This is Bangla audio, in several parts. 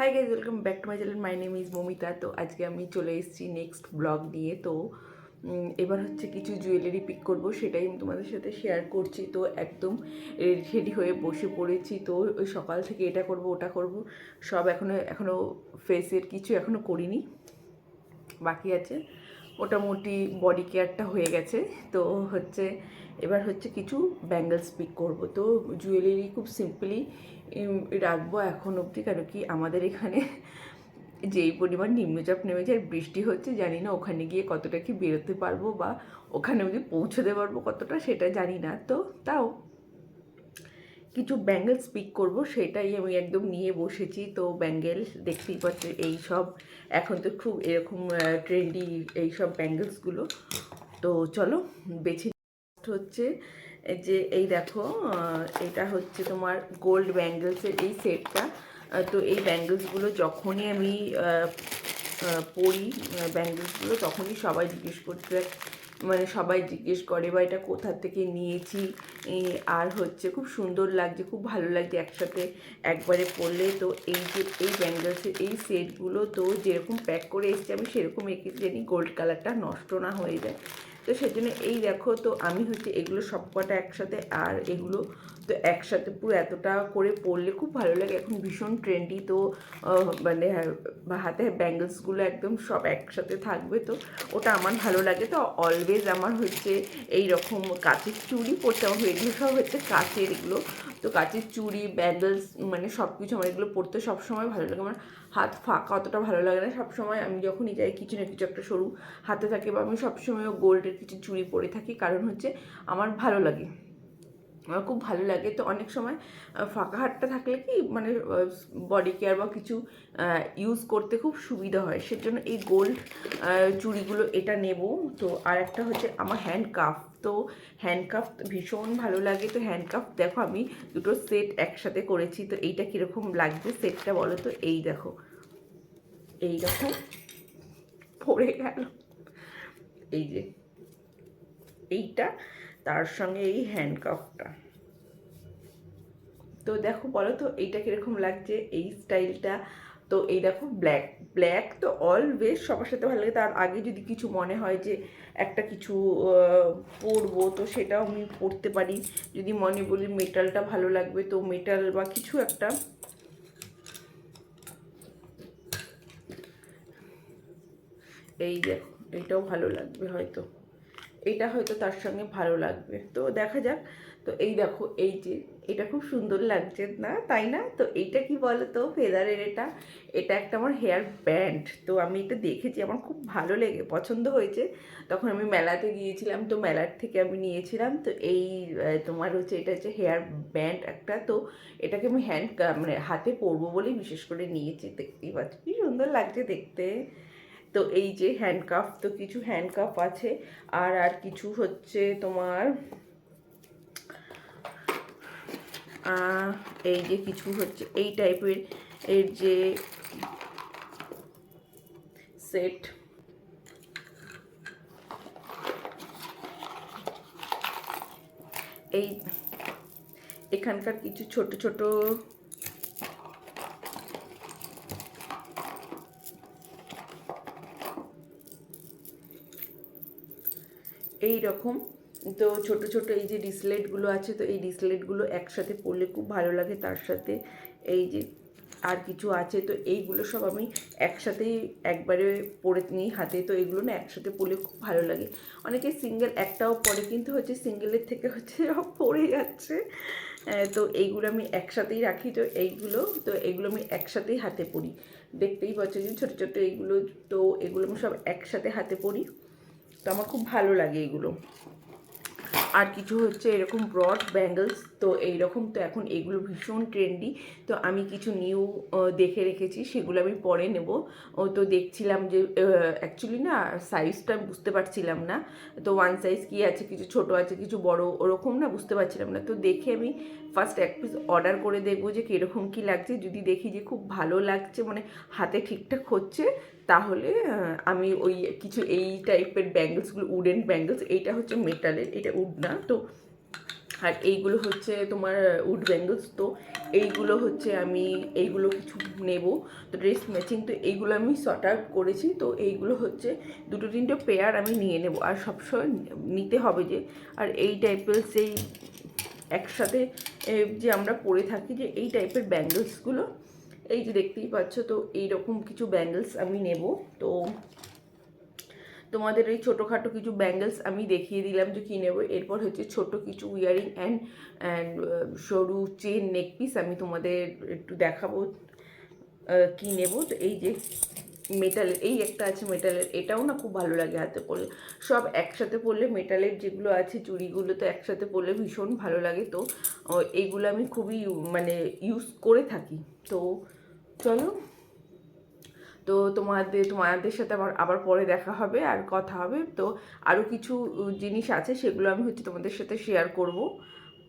High guys, welcome back to my channel. My name is Mamita. তো আজকে আমি চলে এসেছি নেক্সট ব্লগ নিয়ে। তো এবার হচ্ছে কিছু জুয়েলারি পিক করব, সেটাই আমি তোমাদের সাথে শেয়ার করছি। তো একদম রেডি হয়ে বসে পড়েছি। তো ওই সকাল থেকে এটা করব ওটা করব সব এখনও ফেসের কিছু এখনও করিনি, বাকি আছে। মোটামুটি বডি কেয়ারটা হয়ে গেছে। তো হচ্ছে এবার হচ্ছে কিছু ব্যাঙ্গলস পিক করব। তো জুয়েলারি খুব সিম্পলি রাখবো এখন অবধি, কারণ কি আমাদের এখানে যেই পরিমাণ নিম্নচাপ নেমেছে আর বৃষ্টি হচ্ছে, জানি না ওখানে গিয়ে কতটা কি বেরোতে পারবো বা ওখানে অবধি পৌঁছতে পারবো কতটা, সেটা জানি না। তো তাও কিছু ব্যাঙ্গেলস পিক করব, সেটাই আমি একদম নিয়ে বসেছি। তো ব্যাঙ্গেল দেখতেই পাচ্ছি, এই সব এখন তো খুব এরকম ট্রেন্ডি এই সব ব্যাঙ্গেলসগুলো। তো চলো বেছে হচ্ছে যে এই দেখো, এটা হচ্ছে তোমার গোল্ড ব্যাঙ্গেলসের এই সেটটা। তো এই ব্যাঙ্গেলসগুলো যখনই আমি পরি ব্যাঙ্গেলসগুলো, তখনই সবাই জিজ্ঞেস করতে, মানে সবাই জিজ্ঞেস করে বা এটা কোথা থেকে নিয়েছি। আর হচ্ছে খুব সুন্দর লাগছে, খুব ভালো লাগছে একসাথে একবারে পরলে। তো এই যে এই ব্যাঙ্গেলসের এই সেটগুলো তো যেরকম প্যাক করে এসছে, আমি সেরকম রেখেছি জানি গোল্ড কালারটা নষ্ট না হয়ে যায়। তো সেজন্য এই দেখো, তো আমি হচ্ছে এগুলো সব কটা একসাথে, আর এগুলো তো একসাথে পুরো এতটা করে পরলে খুব ভালো লাগে। এখন ভীষণ ট্রেন্ডি। তো মানে হাতে ব্যাঙ্গলসগুলো একদম সব একসাথে থাকবে, তো ওটা আমার ভালো লাগে। তো অলওয়েজ আমার হচ্ছে এই রকম কাচের চুড়ি পরতে, আমার এগুলো সব হচ্ছে কাচের এগুলো। তো কাচের চুড়ি ব্যাঙ্গলস মানে সব কিছু আমার এগুলো পরতে সবসময় ভালো লাগে। আমার হাত ফাঁকা অতটা ভালো লাগে না। সবসময় আমি যখনই যাই কিছু না কিছু একটা সরু হাতে থাকে, বা আমি সবসময় গোল্ডের কিছু চুড়ি পরে থাকি, কারণ হচ্ছে আমার ভালো লাগে, আমার খুব ভালো লাগে। তো অনেক সময় ফাঁকা হাতটা থাকলে কি মানে বডি কেয়ার বা কিছু ইউজ করতে খুব সুবিধা হয়, সেজন্য এই গোল্ড চুড়িগুলো এটা নেব। তো আর একটা হচ্ছে আমার হ্যান্ডকাফ। তো হ্যান্ডকাফ ভীষণ ভালো লাগে। তো হ্যান্ডকাফ দেখো আমি দুটো সেট একসাথে করেছি। তো এইটা কীরকম লাগছে সেটটা বলো তো। এই দেখো, এইরকম পড়ে গেল, এই যে এইটা, তার সঙ্গে এই হ্যান্ডকাফটা। তো দেখো বলো তো এইটা কীরকম লাগছে এই স্টাইলটা। তো এই দেখো ব্ল্যাক, ব্ল্যাক তো অলওয়েজ সবার সাথে ভালো লাগে। তার আগে যদি কিছু মনে হয় যে একটা কিছু পরবো, তো সেটাও আমি পরতে পারি। যদি মনে বলি মেটালটা ভালো লাগবে, তো মেটাল বা কিছু একটা, এই দেখো এইটাও ভালো লাগবে হয়তো, এইটা হয়তো তার সঙ্গে ভালো লাগবে। তো দেখা যাক। তো এই দেখো, এই যে এটা খুব সুন্দর লাগছে না, তাই না? তো এইটা কি বলো তো, ফেদারের এটা, এটা একটা আমার হেয়ার ব্যান্ড। তো আমি এটা দেখেছি, আমার খুব ভালো লেগে পছন্দ হয়েছে। তখন আমি মেলাতে গিয়েছিলাম, তো মেলার থেকে আমি নিয়েছিলাম। তো এই তোমার হচ্ছে এটা হচ্ছে হেয়ার ব্যান্ড একটা। তো এটাকে আমি মানে হাতে পরবো বলেই বিশেষ করে নিয়েছি। দেখতেই পাচ্ছি কি সুন্দর লাগছে দেখতে। তো এই যে হ্যান্ডকাফ, তো কিছু হ্যান্ডকাফ আছে। আর আর কিছু হচ্ছে তোমার এই যে কিছু হচ্ছে এই টাইপের এর যে সেট, এই এখানকার কিছু ছোট ছোট এই রকম, তো ছোট ছোট এই যে ডিসলেটগুলো আছে, তো এই ডিসলেটগুলো একসাথে পরলে খুব ভালো লাগে। তার সাথে এই যে আর কিছু আছে, তো এইগুলো সব আমি একসাথেই একবারে পরে নিই হাতে। তো এগুলো না একসাথে পরলে খুব ভালো লাগে। অনেকে সিঙ্গেল একটাও পরে, কিন্তু হচ্ছে সিঙ্গেলের থেকে হচ্ছে সব পড়ে যাচ্ছে। তো এইগুলো আমি একসাথেই রাখি। তো এইগুলো, তো এগুলো আমি একসাথেই হাতে পরি। দেখতেই পাচ্ছ যে ছোটো ছোটো এইগুলো, তো এগুলো আমি সব একসাথে হাতে পরি। তো আমার খুব ভালো লাগে এগুলো। আর কিছু হচ্ছে এরকম ব্রড ব্যাঙ্গলস, তো এইরকম, তো এখন এগুলো ভীষণ ট্রেন্ডি। তো আমি কিছু নিউ দেখে রেখেছি, সেগুলো আমি পরে নেব। তো দেখছিলাম যে অ্যাকচুয়ালি না সাইজটা বুঝতে পারছিলাম না। তো ওয়ান সাইজ কী আছে, কিছু ছোট আছে কিছু বড়, ওরকম না বুঝতে পারছিলাম না। তো দেখে আমি ফার্স্ট এক পিস অর্ডার করে দেখবো যে কীরকম কী লাগছে। যদি দেখি যে খুব ভালো লাগছে, মানে হাতে ঠিকঠাক হচ্ছে, তাহলে আমি ওই কিছু এই টাইপের ব্যাঙ্গলসগুলো, উডেন ব্যাঙ্গলস, এইটা হচ্ছে মেটালের, এটা উড না। তো আর এইগুলো হচ্ছে তোমার উড ব্যাঙ্গলস। তো এইগুলো হচ্ছে আমি এইগুলো কিছু নেব, তো ড্রেস ম্যাচিং, তো এইগুলো আমি শর্ট আউট করেছি। তো এইগুলো হচ্ছে 2-3টে পেয়ার আমি নিয়ে নেব। আর সবসময় নিতে হবে যে, আর এই টাইপের সেই একসাথে যে আমরা পরে থাকি যে এই টাইপের ব্যাঙ্গলসগুলো, এই যে দেখতেই পাচ্ছ। তো এইরকম কিছু ব্যাঙ্গলস আমি নেব। তো তোমাদের এই ছোটোখাটো কিছু ব্যাঙ্গলস আমি দেখিয়ে দিলাম যে কী নেবো। এরপর হচ্ছে ছোট কিছু ইয়ারিং অ্যান্ড সরু চেন নেকপিস আমি তোমাদের একটু দেখাবো কী নেব। তো এই যে মেটালের এই একটা আছে মেটালের, এটাও না খুব ভালো লাগে হাতে পরলে। সব একসাথে পরলে মেটালের যেগুলো আছে চুড়িগুলো তো একসাথে পরলে ভীষণ ভালো লাগে। তো এইগুলো আমি খুবই মানে ইউজ করে থাকি। তো চলো, তো তোমাদের সাথে আবার পরে দেখা হবে আর কথা হবে। তো আরও কিছু জিনিস আছে, সেগুলো আমি হচ্ছে তোমাদের সাথে শেয়ার করব।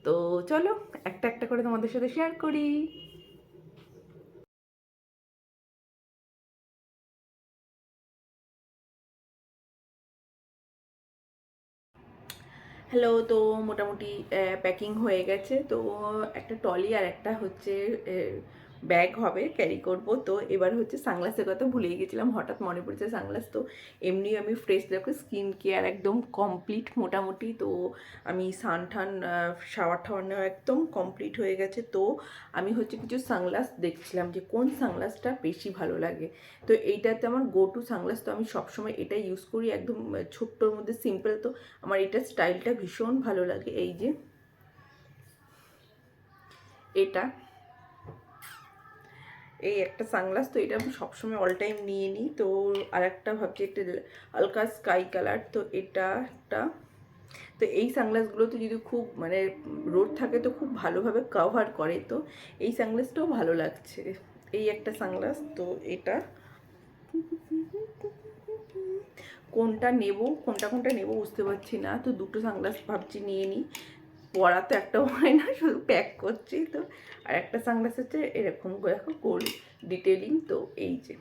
তো চলো একটা একটা করে তোমাদের সাথে শেয়ার করি। হ্যালো, তো মোটামুটি প্যাকিং হয়ে গেছে। তো একটা ট্রলি আর একটা হচ্ছে ব্যাগ হবে, ক্যারি করব। তো এবার হচ্ছে সানগ্লাসের কথা ভুলেই গেছিলাম, হঠাৎ মনে পড়েছে সানগ্লাস। তো এমনি আমি ফ্রেশ দেখো, স্কিন কেয়ার একদম কমপ্লিট মোটামুটি। তো আমি সানঠান শাওয়ার টাওয়ার নেওয়া একদম কমপ্লিট হয়ে গেছে। তো আমি হচ্ছে কিছু সানগ্লাস দেখছিলাম যে কোন সানগ্লাসটা বেশি ভালো লাগে। তো এইটাতে আমার গো টু সানগ্লাস, তো আমি সবসময় এটা ইউজ করি, একদম ছোট্টর মধ্যে সিম্পল। তো আমার এটা স্টাইলটা ভীষণ ভালো লাগে। এই যে এটা, এই একটা সানগ্লাস, তো এটা আমি সবসময় অল টাইম নিয়ে নিই। তো আর একটা ভাবছি একটা হালকা স্কাই কালার, তো এটা একটা। তো এই সানগ্লাসগুলো তো যদি খুব মানে রোদ থাকে তো খুব ভালোভাবে কভার করে। তো এই সানগ্লাসটাও ভালো লাগছে। এই একটা সানগ্লাস, তো এটা কোনটা নেব কোনটা নেব বুঝতে পারছি না। তো দুটো সানগ্লাস ভাবছি নিয়ে নিই, পরা তো একটাও হয় না, শুধু প্যাক করছি। তো আর একটা সানগ্লাস হচ্ছে এরকম করে দেখো গোল্ড ডিটেলিং। তো এই যে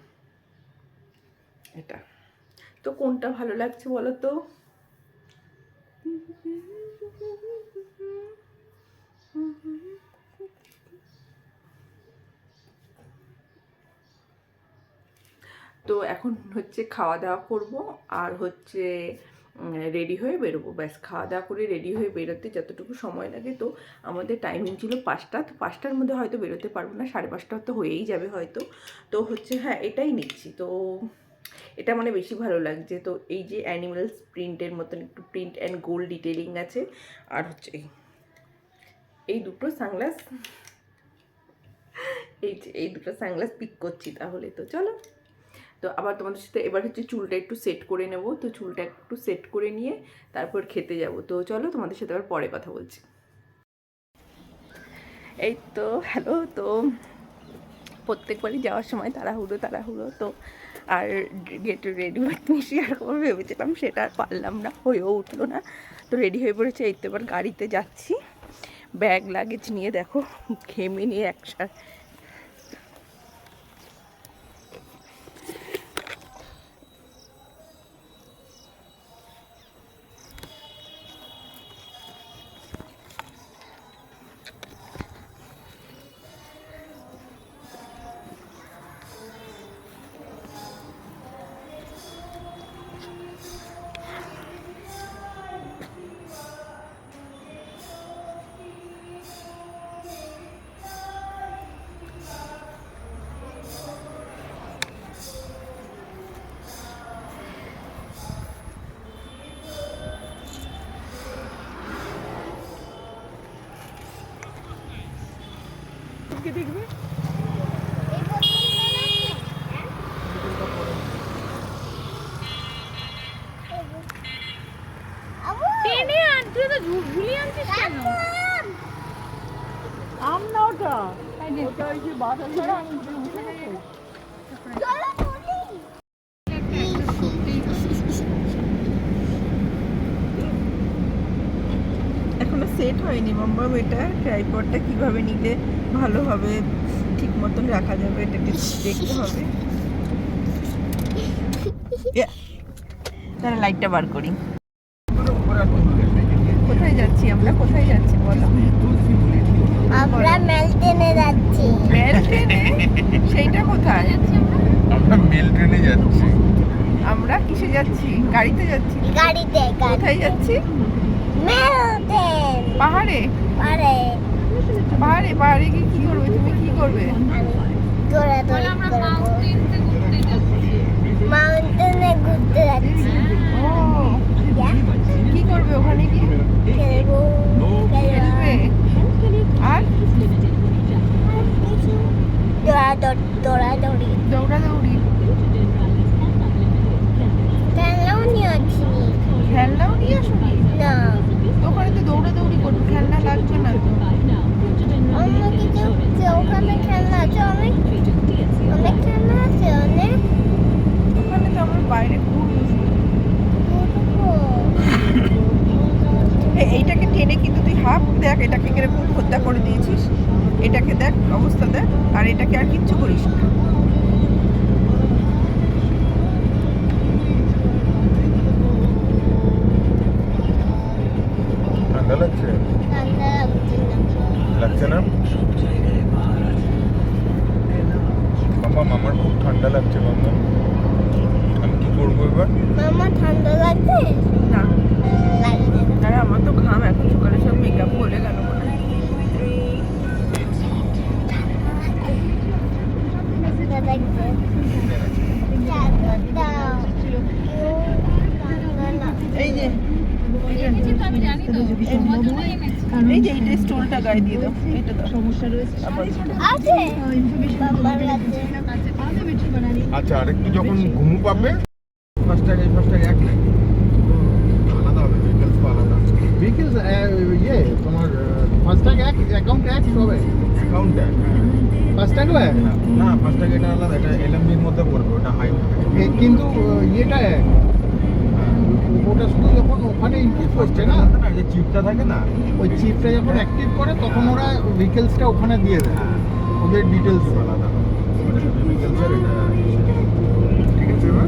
এটা, তো কোনটা ভালো লাগছে বলো তো? তো এখন হচ্ছে খাওয়া দাওয়া করব আর হচ্ছে রেডি হয়ে বেরোবো। ব্যাস, খাওয়া দাওয়া করে রেডি হয়ে বেরোতে যতটুকু সময় লাগে। তো আমাদের টাইমিং ছিল 5টা, তো 5টার মধ্যে হয়তো বেরোতে পারবো না, 5:30 তো হয়েই যাবে হয়তো। তো হচ্ছে হ্যাঁ, এটাই নিচ্ছি। তো এটা মানে বেশি ভালো লাগছে। তো এই যে অ্যানিমেলস প্রিন্টের মতন একটু প্রিন্ট অ্যান্ড গোল্ড ডিটেলিং আছে। আর হচ্ছে এই দুটো সানগ্লাস, এই দুটো সানগ্লাস পিক করছি তাহলে। তো চলো, তো আবার তোমাদের সাথে এবার হচ্ছে চুলটা একটু সেট করে নেব। তো চুলটা একটু সেট করে নিয়ে তারপর খেতে যাব। তো চলো, তোমাদের সাথে আবার পরে কথা বলছি। এই তো হ্যালো, তো প্রত্যেকবারই যাওয়ার সময় তাড়াহুড়ো। তো আর গেট রেডি শেয়ার করবো ভেবেছিলাম, সেটা আর পারলাম না, হয়েও উঠলো না। তো রেডি হয়ে পড়েছে, এই তো এবার গাড়িতে যাচ্ছি ব্যাগ লাগেজ নিয়ে। দেখো ঘেমে নিয়ে একসাথে। দেখবে টেনে আনতে তো ঝুলিয়ে আনছিস কেন? আম না ওটা, ওটা ওই যে বাতাস ছাড়া আমি এখনো সেট হয়নি মাম্মাম। এটা ট্রাইপডটা কিভাবে নিলে ভালোভাবে ঠিক মতন রাখা যাবে এটা দেখতে হবে। তাহলে লাইটটা বার করি। কোথায় যাচ্ছি আমরা? কোথায় যাচ্ছি বলো? আমরা মেল ট্রেনে যাচ্ছি। মেল ট্রেনে? সেইটা কোথায়? আমরা মেল ট্রেনে যাচ্ছি। আমরা কিসে যাচ্ছি? গাড়িতে যাচ্ছি। গাড়িতে। কোথায় যাচ্ছি? Mail train. পাহাড়ে? পারে পাহাড়ে পাহাড়ে গিয়ে কি করবে? তুমি কি করবে? দৌড়াদৌড়ি করবো। মাউন্টেনে ঘুরতে যাচ্ছি। ও কি করবে ওখানে গিয়ে? খেলবো। খেলবে? আর দৌড়াদৌড়ি। দৌড়াদৌড়ি? খেলনাও নিয়ে আসছি। খেলনাও নিয়ে আসুনি? না, ওখানে তো দৌড়াদৌড়ি করবে, খেলনা লাগবে না তো? অন্য কিছু ওখানে খেলনা আছে অনেক। অনেক খেলনা আছে অনেক। ওখানে তো আমরা বাইরে ঘুরবো শুধু। এইটাকে টেনে কিন্তু তুই হাফ দেখ, এটাকে কিরকম খোদ্দা করে দিয়েছিস। এটাকে দেখ অবস্থা দেখ, আর এটাকে আর কিচ্ছু করিস না। ঠান্ডা লাগছে? ঠান্ডা লাগছে না। লাগছে না? মামার খুব ঠান্ডা লাগছে মামা। আমি কি করবো এবার? মামা ঠান্ডা লাগছে? না, লাগছে না। আরে আমার তো ঘাম এখন সকালে সব মেকআপ বলে গেল মনে হয়। ঠান্ডা লাগছে। চাদর দাও। এই যে এই যে এইটা স্টোলটা গায়ে দিয়ে দাও, এইটা দাও। সমস্যা রয়েছে আছে বাবার কাছে। আচ্ছা, আরেকটু যখন ঘুমু পাবে ফাস্ট্যাগ এক নাকি আলাদা হবে? ভেহিকলস তো আলাদা। ভেহিকলস তোমার ফাস্ট্যাগ এক, অ্যাকাউন্ট এক সবে। অ্যাকাউন্ট এক? ফাস্ট্যাগও এক না, ফাস্ট্যাগ এটা আলাদা, এটা এলএমবির মধ্যে পড়বে, ওটা হাই। কিন্তু ইয়েটা এক। ওটা শুধু যখন ওখানে ইনপুট করছে না, যে চিপটা থাকে না, ওই চিপটা যখন অ্যাক্টিভ করে তখন ওরা ভেহিকলসটা ওখানে দিয়ে দেয়, ওদের ডিটেলস আলাদা ভেহিকলসের এটা। ঠিক আছে এবার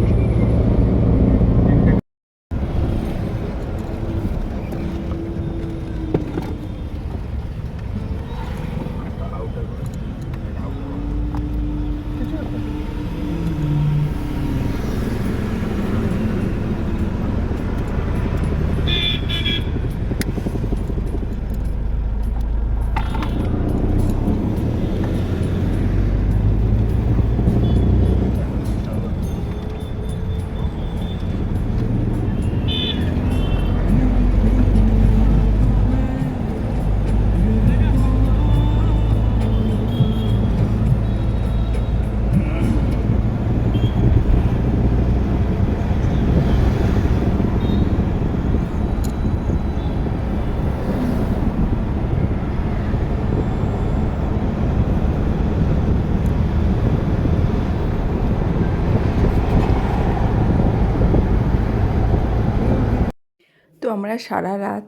তো আমরা সারা রাত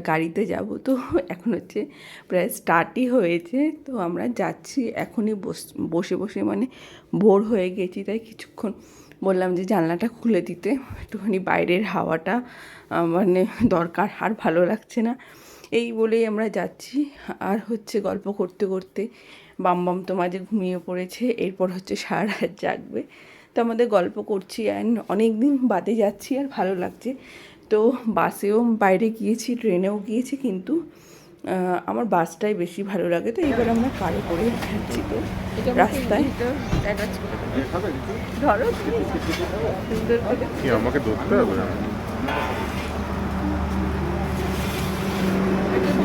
গাড়িতে যাব, তো এখন হচ্ছে প্রায় স্টার্টই হয়েছে। তো আমরা যাচ্ছি এখনই বসে বসে মানে বোর হয়ে গেছি, তাই কিছুক্ষণ বললাম যে জানলাটা খুলে দিতে, একটুখানি বাইরের হাওয়াটা মানে দরকার, আর ভালো লাগছে না। এই বলেই আমরা যাচ্ছি। আর হচ্ছে গল্প করতে করতে বাম তো মাঝে ঘুমিয়ে পড়েছে, এরপর হচ্ছে সারা রাত জাগবে। তো আমাদের গল্প করছি, অ্যান্ড অনেক দিন বাদে যাচ্ছি আর ভালো লাগছে। তো বাসেও বাইরে গিয়েছি, ট্রেনেও গিয়েছি, কিন্তু আমার বাসটাই বেশি ভালো লাগে। তো এবার আমরা কারে করে যাচ্ছি, তো রাস্তায় ধরো সুন্দর করে। কি আমাকে ধরতে হবে?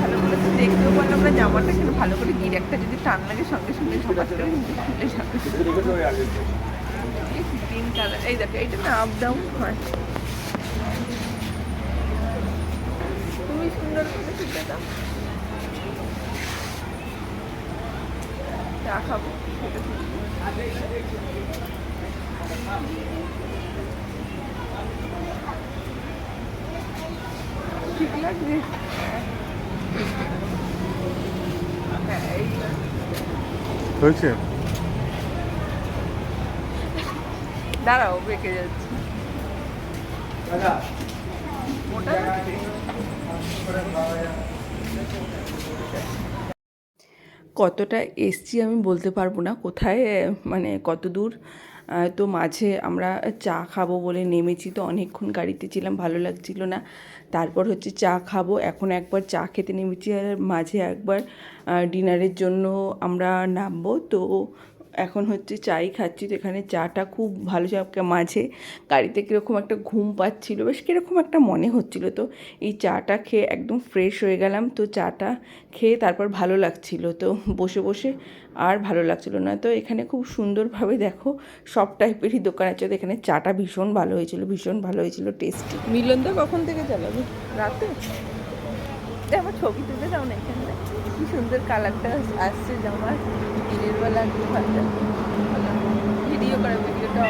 ভালো করে তো দেখতেও পারলাম আমরা জামাটা, কিন্তু ভালো করে গিয়ে একটা যদি টান লাগে সঙ্গে সঙ্গে সবার করে খুলে যাবে। তিন কালার, এই দেখো এইটা না আপ ডাউন হয়। তুমি সুন্দর করে খুলে দাও, চা খাবো ঠিক লাগবে। হ্যাঁ এই হয়েছে। দাঁড়াও, বেঁকে যাচ্ছে। মোটা লাগছে? কতটা এসছি আমি বলতে পারবো না, কোথায় মানে কত দূর। তো মাঝে আমরা চা খাবো বলে নেমেছি, তো অনেকক্ষণ গাড়িতে ছিলাম, ভালো লাগছিল না। তারপর হচ্ছে চা খাবো, এখন একবার চা খেতে নেমেছি, আর মাঝে একবার ডিনারের জন্য আমরা নামবো। তো এখন হচ্ছে চাই খাচ্ছি, তো এখানে চাটা খুব ভালো চা। মাঝে গাড়িতে কীরকম একটা ঘুম পাচ্ছিলো, বেশ কীরকম একটা মনে হচ্ছিলো, তো এই চাটা খেয়ে একদম ফ্রেশ হয়ে গেলাম। তো চাটা খেয়ে তারপর ভালো লাগছিলো, তো বসে বসে আর ভালো লাগছিলো না। তো এখানে খুব সুন্দরভাবে দেখো সব টাইপেরই দোকান আছে, তো এখানে চাটা ভীষণ ভালো হয়েছিল, ভীষণ ভালো হয়েছিল, টেস্টি। মিলনদা কখন থেকে চালাবে? রাতে? আমার ছবি তুলে দাও না এখানে, কি সুন্দর কালারটা আসছে জামার, দিনের বেলা ভিডিও করা, ভিডিওটা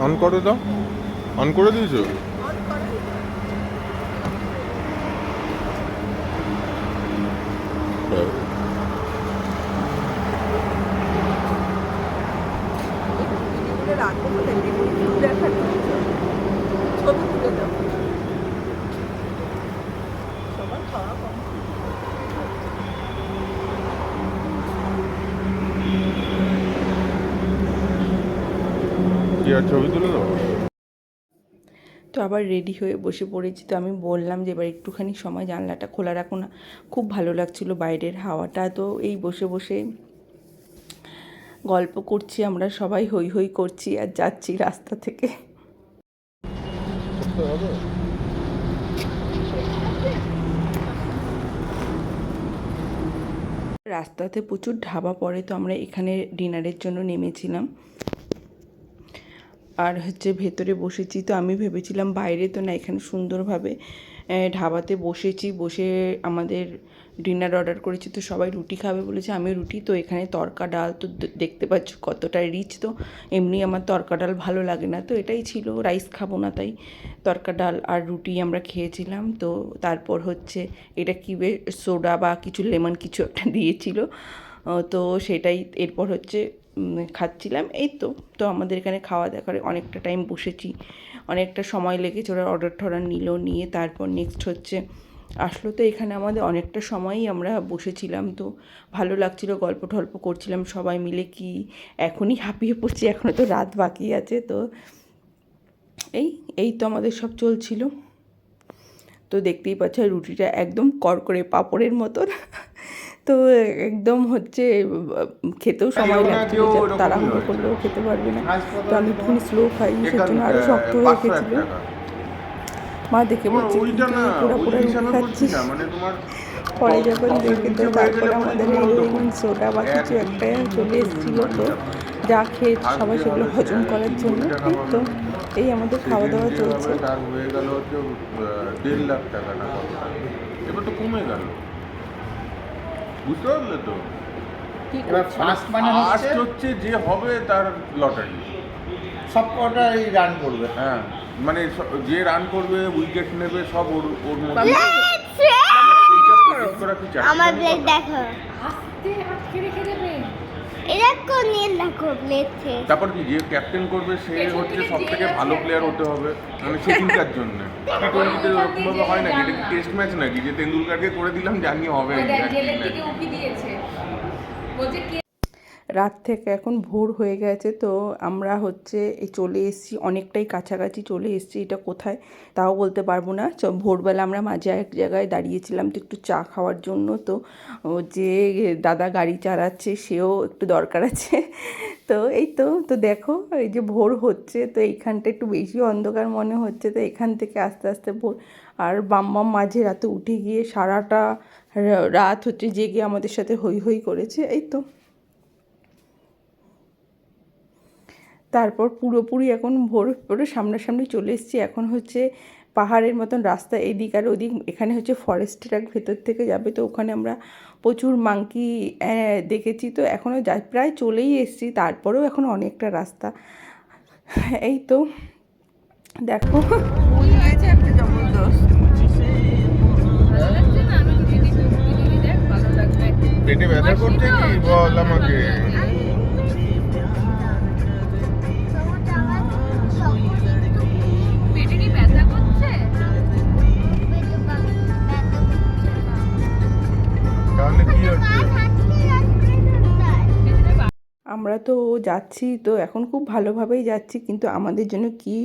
অন করে দাও, অন করে দিয়েছো? অন করা। রাখবো কোথায়? দেখার ছবি তুলে দাও। সবার খাওয়া কম। কি আর ছবি তুলে দাও? তো আবার রেডি হয়ে বসে পড়েছি। তো আমি বললাম যে এবার একটুখানি সময় জানলাটা খোলা রাখো না, খুব ভালো লাগছিল বাইরের হাওয়াটা। তো এই বসে বসে গল্প করছি, আমরা সবাই হই হই করছি আর যাচ্ছি রাস্তা থেকে। রাস্তাতে প্রচুর ঢাবা পড়ে, তো আমরা এখানে ডিনারের জন্য নেমেছিলাম। আর হচ্ছে ভেতরে বসেছি, তো আমি ভেবেছিলাম বাইরে, তো না এখানে সুন্দরভাবে ঢাবাতে বসেছি। বসে আমাদের ডিনার অর্ডার করেছি, তো সবাই রুটি খাবে বলেছে, আমি রুটি। তো এখানে তড়কা ডাল, তো দেখতে পাচ্ছ কতটা রিচ। তো এমনি আমার তড়কা ডাল ভালো লাগে না, তো এটাই ছিল, রাইস খাবো না, তাই তড়কা ডাল আর রুটি আমরা খেয়েছিলাম। তো তারপর হচ্ছে এটা কি সোডা বা কিছু লেমন কিছু একটা দিয়েছিল, তো সেটাই এরপর হচ্ছে খাচ্ছিলাম। এই তো আমাদের এখানে খাওয়া দাওয়া করে অনেকটা টাইম বসেছি, অনেকটা সময় লেগেছে, ওরা অর্ডার টর্ডার নিয়ে তারপর নেক্সট হচ্ছে আসলো। তো এখানে আমাদের অনেকটা সময়ই আমরা বসেছিলাম, তো ভালো লাগছিল, গল্প টল্প করছিলাম সবাই মিলে। কি এখনই হাঁপিয়ে পড়ছি, এখনও তো রাত বাকি আছে। তো এই তো আমাদের সব চলছিল। তো দেখতেই পাচ্ছ রুটিটা একদম করকরে পাঁপড়ের মতন, তো একদম হচ্ছে খেতেও সময় লাগছিল, তাড়াহুড়ো করলেও খেতে পারবে না। তো আমি একটুখানি স্লো খাই, সেজন্য আরও শক্ত হয়ে গেছিলো। মা দেখে বলছে পুরা পুরা রুটি খাচ্ছিস। পরে যখন দেখে, তো তারপরে আমাদের এই লেমন সোডা বা কিছু একটা চলে এসেছিলো, তো যা খেয়ে সবাই সেগুলো হজম করার জন্য। তো এই আমাদের খাওয়া দাওয়া চলছে। তার হয়ে গেল হচ্ছে 1.5 লাখ টাকা না, এবার তো কমে গেল, বুঝতে পারলে? তো এবার ফার্স্ট মানে হচ্ছে যে হবে তার লটারি, সব কটাই রান করবে। হ্যাঁ মানে যে রান করবে, উইকেট নেবে, সব ওর মধ্যে। আমার ব্লেড দেখো, এরকম নিয়ে দেখো ব্লেডছে। তারপর কি যে ক্যাপ্টেন করবে সে হচ্ছে সব থেকে ভালো প্লেয়ার হতে হবে, মানে সেদিনকার জন্য। টি-20-তে ওরকমভাবে হয় নাকি? এটা কি টেস্ট ম্যাচ নাকি যে তেন্ডুলকারকে করে দিলাম জানি হবে? রাত থেকে এখন ভোর হয়ে গেছে, তো আমরা হচ্ছে চলে এসেছি, অনেকটাই কাছাকাছি চলে এসেছি। এটা কোথায় তাও বলতে পারবো না। ভোরবেলা আমরা মাঝে এক জায়গায় দাঁড়িয়েছিলাম তো একটু চা খাওয়ার জন্য। তো যে দাদা গাড়ি চালাচ্ছে সেও একটু দরকার আছে। তো তো দেখো এই যে ভোর হচ্ছে, তো এইখানটা একটু বেশি অন্ধকার মনে হচ্ছে, তো এখান থেকে আস্তে আস্তে ভোর। আর বাম্মাম মাঝে রাতে উঠে গিয়ে সারাটা রাত হচ্ছে জেগে আমাদের সাথে হই হই করেছে। তারপর পুরোপুরি এখন ভোর পুরো সামনাসামনি চলে এসেছি। এখন হচ্ছে পাহাড়ের মতন রাস্তা, এদিক আর ওদিক। এখানে হচ্ছে ফরেস্টের ভেতর থেকে যাবে, তো ওখানে আমরা প্রচুর মাংকি দেখেছি। তো এখনও প্রায় চলেই এসেছি, তারপরেও এখন অনেকটা রাস্তা। এই তো দেখো একটা জবরদস্ত পেটে ব্যথা করছে কি বল আমাকে? আমরা তো যাচ্ছি, তো এখন খুব ভালোভাবেই যাচ্ছি, কিন্তু আমাদের জন্য কি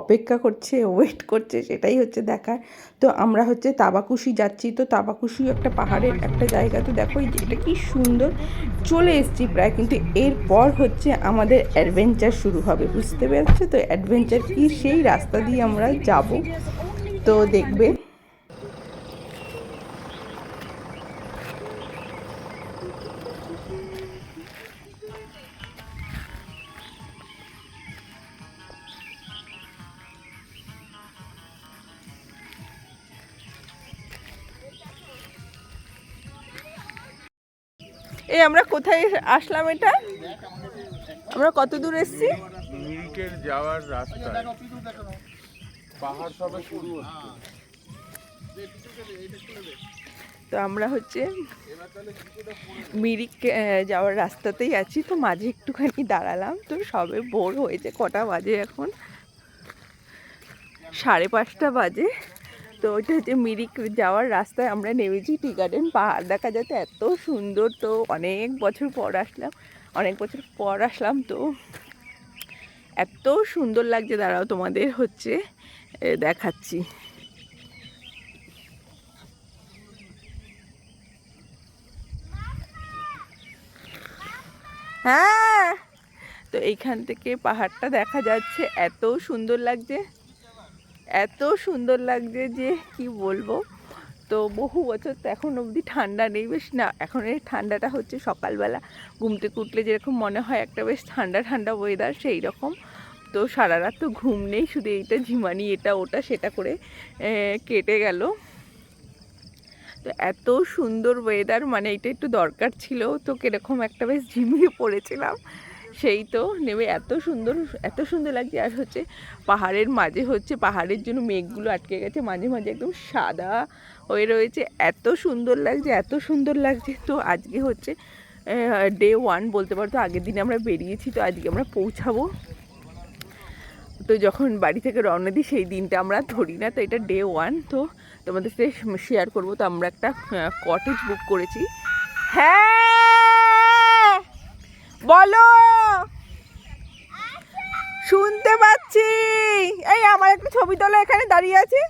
অপেক্ষা করছে, ওয়েট করছে, সেটাই হচ্ছে দেখার। তো আমরা হচ্ছে তাবাকুশি যাচ্ছি। তো তাবাকুশি একটা পাহাড়ের একটা জায়গা, তো দেখো এটা কি সুন্দর। চলে এসেছি প্রায়, কিন্তু এরপর হচ্ছে আমাদের অ্যাডভেঞ্চার শুরু হবে, বুঝতে পেরেছো তো? অ্যাডভেঞ্চার কি, সেই রাস্তা দিয়ে আমরা যাব, তো দেখবে। এই আমরা কোথায় আসলাম? এটা আমরা কত দূর এসেছি? মিরিকের যাওয়ার রাস্তা, পাহাড় সবে শুরু হচ্ছে। তো আমরা হচ্ছে মিরিক যাওয়ার রাস্তাতেই আছি। তো মাঝে একটুখানি দাঁড়ালাম, তো সবে ভোর হয়েছে। কটা বাজে এখন? 5:30 বাজে। তো ওইটা হচ্ছে মিরিক যাওয়ার রাস্তায় আমরা নেমেছি। টি গার্ডেন পাহাড় দেখা যাচ্ছে, এত সুন্দর। তো অনেক বছর পর আসলাম, তো এত সুন্দর লাগছে। দাঁড়াও তোমাদের হচ্ছে দেখাচ্ছি। হ্যাঁ, তো এইখান থেকে পাহাড়টা দেখা যাচ্ছে, এত সুন্দর লাগছে, এত সুন্দর লাগছে যে কি বলবো। তো বহু বছর, তো এখন অবধি ঠান্ডা নেই বেশ না। এখন এই ঠান্ডাটা হচ্ছে সকালবেলা ঘুম থেকে উঠলে যেরকম মনে হয় একটা বেশ ঠান্ডা ঠান্ডা ওয়েদার, সেই রকম। তো সারা রাত তো ঘুম নেই, শুধু এইটা ঝিমানি, এটা ওটা সেটা করে কেটে গেল। তো এত সুন্দর ওয়েদার, মানে এটা একটু দরকার ছিল। তো কীরকম একটা বেশ ঝিমিয়ে পড়েছিলাম, সেই তো নেমে এত সুন্দর লাগছে। আর হচ্ছে পাহাড়ের মাঝে হচ্ছে, পাহাড়ের জন্য মেঘগুলো আটকে গেছে, মাঝে মাঝে একদম সাদা হয়ে রয়েছে। এত সুন্দর লাগছে। তো আজকে হচ্ছে ডে 1 বলতে পারো। তো আগের দিনে আমরা বেরিয়েছি, তো আজকে আমরা পৌঁছাবো। তো যখন বাড়ি থেকে রওনা দিই সেই দিনটা আমরা ধরি না। তো এটা ডে 1, তো তোমাদের সাথে শেয়ার করবো। তো আমরা একটা কটেজ বুক করেছি। হ্যাঁ বলো, শুনতে পাচ্ছি। এই আমার একটা ছবি তোলো, এখানে দাঁড়িয়ে আছি।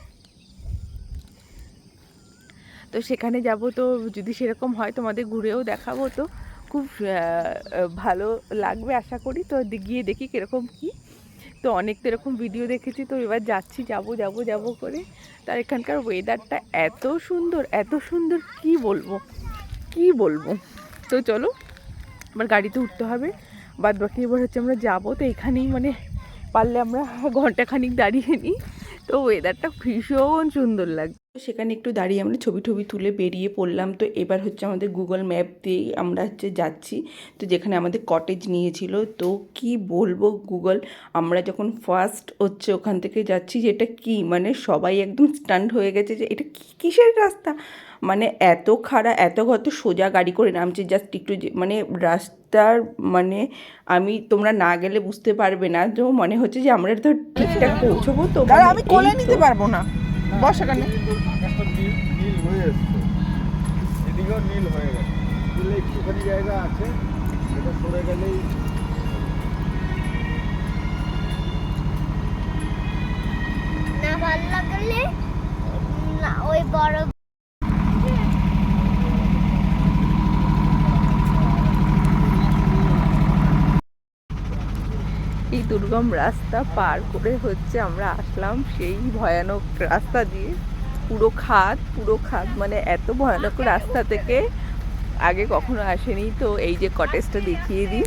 তো সেখানে যাব, তো যদি সেরকম হয় তোমাদের ঘুরেও দেখাবো। তো খুব ভালো লাগবে আশা করি। তো গিয়ে দেখি কীরকম কী। তো অনেক তো এরকম ভিডিও দেখেছি, তো এবার যাচ্ছি, যাব করে। তার এখানকার ওয়েদারটা এত সুন্দর, কি বলবো। তো চলো, আমার গাড়িতে উঠতে হবে, বাদ বাকি এবার হচ্ছে আমরা যাবো। তো এখানেই মানে পারলে আমরা ঘন্টাখানিক দাঁড়িয়ে নিই। তো ওয়েদারটা ভীষণ সুন্দর লাগছে। সেখানে একটু দাঁড়িয়ে আমরা ছবি তুলে বেরিয়ে পড়লাম। তো এবার হচ্ছে আমাদের গুগল ম্যাপ দিয়েই আমরা হচ্ছে যাচ্ছি, তো যেখানে আমাদের কটেজ নিয়েছিল। তো কি বলবো, গুগল, আমরা যখন ফার্স্ট হচ্ছে ওখান থেকে যাচ্ছি, যে এটা কি, মানে সবাই একদম স্টান্ড হয়ে গেছে যে এটা কিসের রাস্তা, মানে এত খাড়া, এত গত, সোজা গাড়ি করে নামছে। জাস্ট একটু মানে রাস্তার, মানে তোমরা না গেলে বুঝতে পারবে না। তো মনে হচ্ছে যে আমরা তো ঠিকঠাক পৌঁছবো। তো আমি কোলে নিতে পারবো না, বর্ষাকালে নীল হয়ে এসছে, এদিকেও নীল হয়ে গেছে। একটুখানি জায়গা আছে, এটা সরে গেলেই না ভালো লাগলে না ওই বড় এই দুর্গম রাস্তা পার করে হচ্ছে আমরা আসলাম সেই ভয়ানক রাস্তা দিয়ে। পুরো খাদ, মানে এত ভয়ানক রাস্তা থেকে আগে কখনো আসেনি। তো এই যে কটেজটা দেখিয়ে দিই।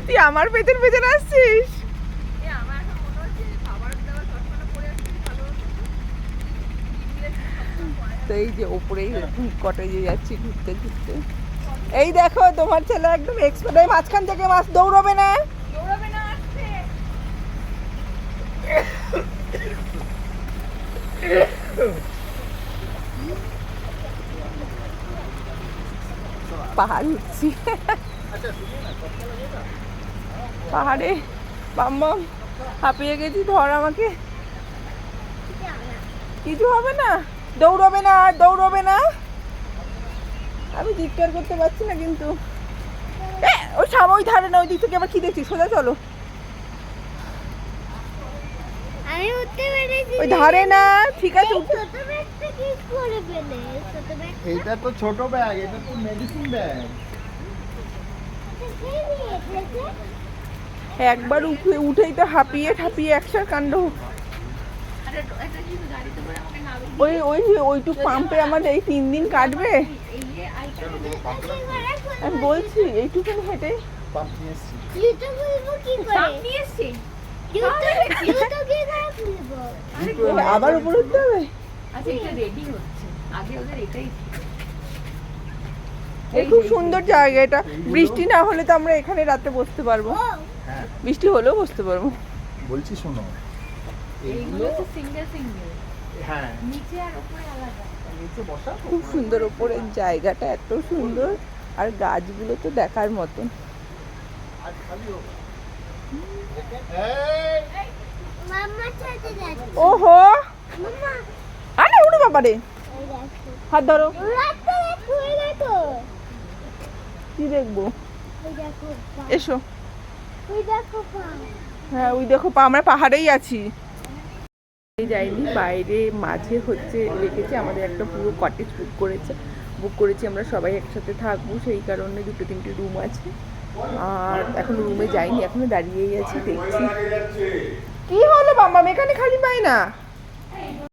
তুই আমার পেছন আসছিস? তো এই যে ওপরেই কটেজে যাচ্ছি ঘুরতে। এই দেখো তোমার ছেলে একদম এক্সপার্ট, এই মাঝখান থেকে মাছ দৌড়াবে না। পাহাড় উঠছি, পাহাড়ে বাম্মা হাঁপিয়ে গেছি। ধর আমাকে, কিছু হবে না। দৌড়বে না আর দৌড়বে না। আমি চিৎকার করতে পারছি না কিন্তু ওই ওই ধারে না, ওই দিক থেকে আবার কি দেখছি, সোজা চলো। আমি উঠতে পেরেছি। ওই ধারে না, ঠিক আছে উঠতে। ছোট ব্যাগটা কি করে পেলে? ছোট ব্যাগ এইটা তো ছোট ব্যাগ, এটা তো মেডিসিন ব্যাগ। কে নিয়ে এসেছে? একবার উঠেই তো হাঁপিয়ে ঠাপিয়ে একসার কাণ্ড। ওই ওই ওইটুক পাম্পে আমার এই 3 দিন কাটবে। আমি বলছি এইটুকুনি হেঁটে পাম্প নিয়ে এসছি। জুতো খুলবো কি করে? জুতো কি করে খুলবো? আবার উপরে উঠতে হবে। এই খুব সুন্দর জায়গা এটা, বৃষ্টি না হলে তো আমরা এখানে রাতে বসতে পারবো, হ্যাঁ বৃষ্টি হলেও বসতে পারবো। বলছি শোনো, এইগুলো হ্যাঁ নিচে বসা তো। খুব সুন্দর, ওপরের জায়গাটা এত সুন্দর, আর গাছগুলো তো দেখার মতন। আজ খালি হোক। মাম্মা সাথে যাচ্ছে। ওহো, মাম্মা আরে উড়ো বাবারে, এই দেখো। হাত ধরো। রাস্তা দেখো, এই দেখো। কি দেখবো? এই দেখো পা। এসো। ওই দেখো পা। হ্যাঁ ওই দেখো আমরা পাহাড়েই আছি। যাইনি, বাইরে মাঝে হচ্ছে রেখেছে, আমাদের একটা পুরো কটেজ বুক করেছি আমরা, সবাই একসাথে থাকবো, সেই কারণে 2-3টে রুম আছে। আর এখন রুমে যাইনি, এখনো দাঁড়িয়েই আছি, দেখছি কি হলো। বাবা এখানে খালি পাই না।